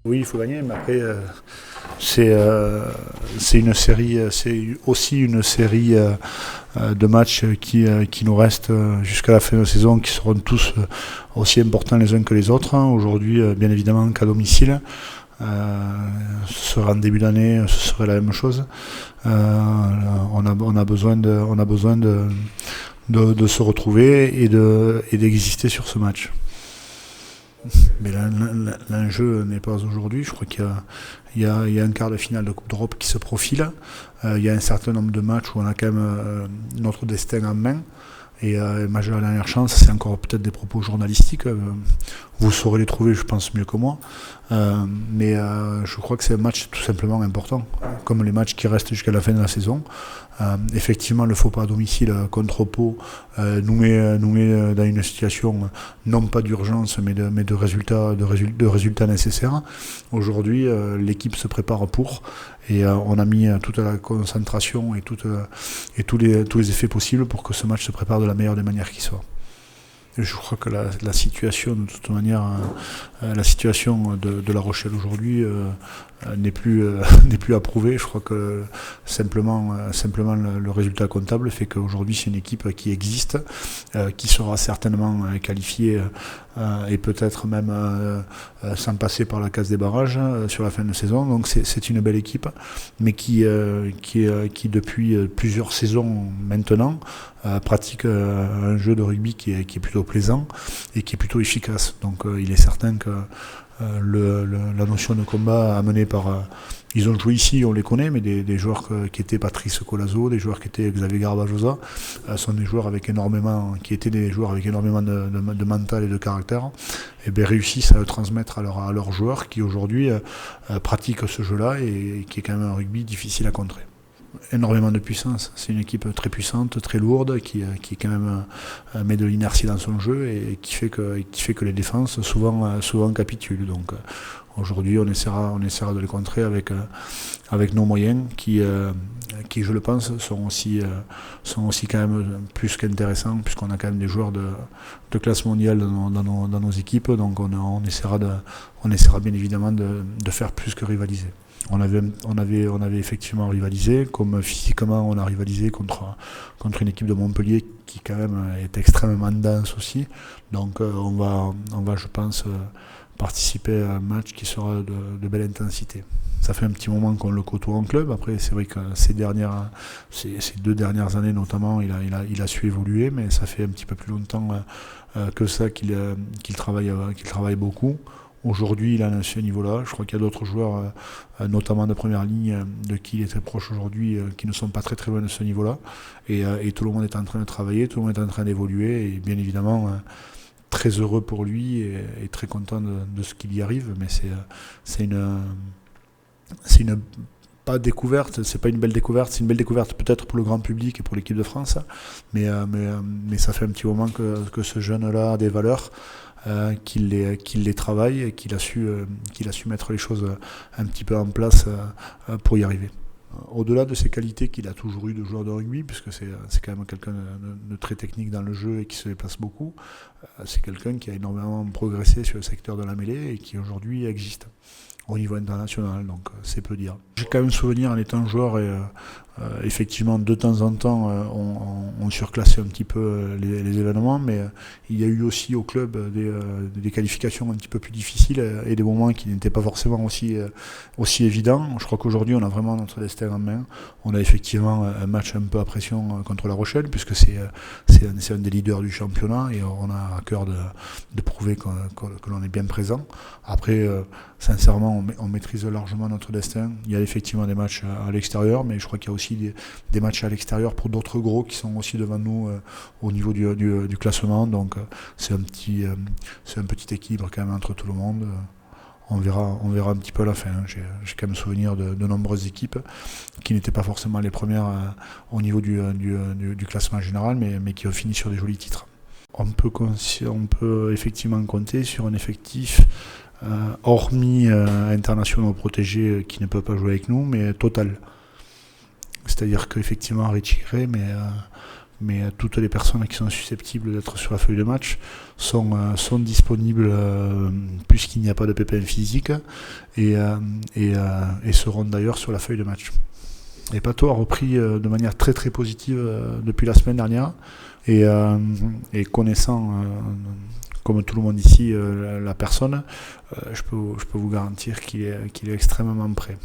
Oui, il faut gagner, mais après, c'est une série, c'est aussi une série de matchs qui nous restent jusqu'à la fin de la saison, qui seront tous aussi importants les uns que les autres. Aujourd'hui, bien évidemment, qu'à domicile. Ce sera en début d'année, ce serait la même chose. On a besoin de se retrouver et d'exister sur ce match. Mais l'enjeu n'est pas aujourd'hui. Je crois qu'il y a un quart de finale de Coupe d'Europe qui se profile. Il y a un certain nombre de matchs où on a quand même notre destin en main. Et ma dernière chance, c'est encore peut-être des propos journalistiques. Vous saurez les trouver, je pense, mieux que moi. Mais je crois que c'est un match tout simplement important, comme les matchs qui restent jusqu'à la fin de la saison. Effectivement, le faux pas à domicile contre Pau nous met dans une situation non pas d'urgence, mais de résultats nécessaires. Aujourd'hui, l'équipe se prépare pour, et on a mis toute la concentration et tous les effets possibles pour que ce match se prépare de la meilleure des manières qui soit. Et je crois que la situation, de toute manière, la situation de La Rochelle aujourd'hui n'est plus approuvée. Je crois que simplement le résultat comptable fait qu'aujourd'hui c'est une équipe qui existe, qui sera certainement qualifiée et peut-être même sans passer par la case des barrages sur la fin de saison. Donc c'est une belle équipe, mais qui depuis plusieurs saisons maintenant pratique un jeu de rugby qui est plutôt plaisant et qui est plutôt efficace. Donc il est certain que la notion de combat amenée par... ils ont joué ici, on les connaît, mais des joueurs qui étaient Patrice Colazo, des joueurs qui étaient Xavier Garbajosa, sont des joueurs qui étaient des joueurs avec énormément de mental et de caractère, et bien réussissent à le transmettre à leurs joueurs qui aujourd'hui pratiquent ce jeu-là et qui est quand même un rugby difficile à contrer. Énormément de puissance, c'est une équipe très puissante, très lourde, qui quand même met de l'inertie dans son jeu et qui fait que les défenses souvent capitulent. Donc aujourd'hui on essaiera de les contrer avec nos moyens qui je le pense sont aussi quand même plus qu'intéressants, puisqu'on a quand même des joueurs de classe mondiale dans nos équipes. Donc on essaiera bien évidemment de faire plus que rivaliser. On avait effectivement rivalisé, comme physiquement on a rivalisé contre une équipe de Montpellier qui quand même est extrêmement dense aussi. Donc on va je pense participer à un match qui sera de belle intensité. Ça fait un petit moment qu'on le côtoie en club. Après c'est vrai que ces 2 dernières années notamment il a su évoluer, mais ça fait un petit peu plus longtemps que ça qu'il travaille beaucoup. Aujourd'hui, il en est à ce niveau-là. Je crois qu'il y a d'autres joueurs, notamment de première ligne, de qui il est très proche aujourd'hui, qui ne sont pas très très loin de ce niveau-là. Et tout le monde est en train de travailler, tout le monde est en train d'évoluer. Et bien évidemment, très heureux pour lui et très content de ce qu'il y arrive. Mais c'est une pas découverte, c'est pas une belle découverte, c'est une belle découverte peut-être pour le grand public et pour l'équipe de France. Mais ça fait un petit moment que ce jeune-là a des valeurs. Qu'il les travaille et qu'il a su mettre les choses un petit peu en place pour y arriver. Au-delà de ses qualités qu'il a toujours eu de joueur de rugby, puisque c'est quand même quelqu'un de très technique dans le jeu et qui se déplace beaucoup, c'est quelqu'un qui a énormément progressé sur le secteur de la mêlée et qui aujourd'hui existe au niveau international, donc c'est peu dire. J'ai quand même souvenir en étant joueur et effectivement de temps en temps on surclassait un petit peu les événements, mais il y a eu aussi au club des qualifications un petit peu plus difficiles et des moments qui n'étaient pas forcément aussi évidents. Je crois qu'aujourd'hui on a vraiment notre destin en main. On a effectivement un match un peu à pression contre La Rochelle, puisque c'est un des leaders du championnat et on a à cœur de prouver que l'on est bien présent. Après sincèrement on maîtrise largement notre destin. Il y a effectivement des matchs à l'extérieur, mais je crois qu'il y a aussi des matchs à l'extérieur pour d'autres gros qui sont aussi devant nous au niveau du classement. Donc c'est un petit équilibre quand même entre tout le monde. On verra un petit peu à la fin. J'ai quand même souvenir de nombreuses équipes qui n'étaient pas forcément les premières au niveau du classement général, mais qui ont fini sur des jolis titres. On peut effectivement compter sur un effectif hormis internationaux protégés qui ne peuvent pas jouer avec nous, mais total. C'est-à-dire qu'effectivement retiré, mais toutes les personnes qui sont susceptibles d'être sur la feuille de match sont disponibles puisqu'il n'y a pas de pépin physique et seront d'ailleurs sur la feuille de match. Et Pato a repris de manière très très positive depuis la semaine dernière et connaissant comme tout le monde ici la personne, je peux vous garantir qu'il est extrêmement prêt.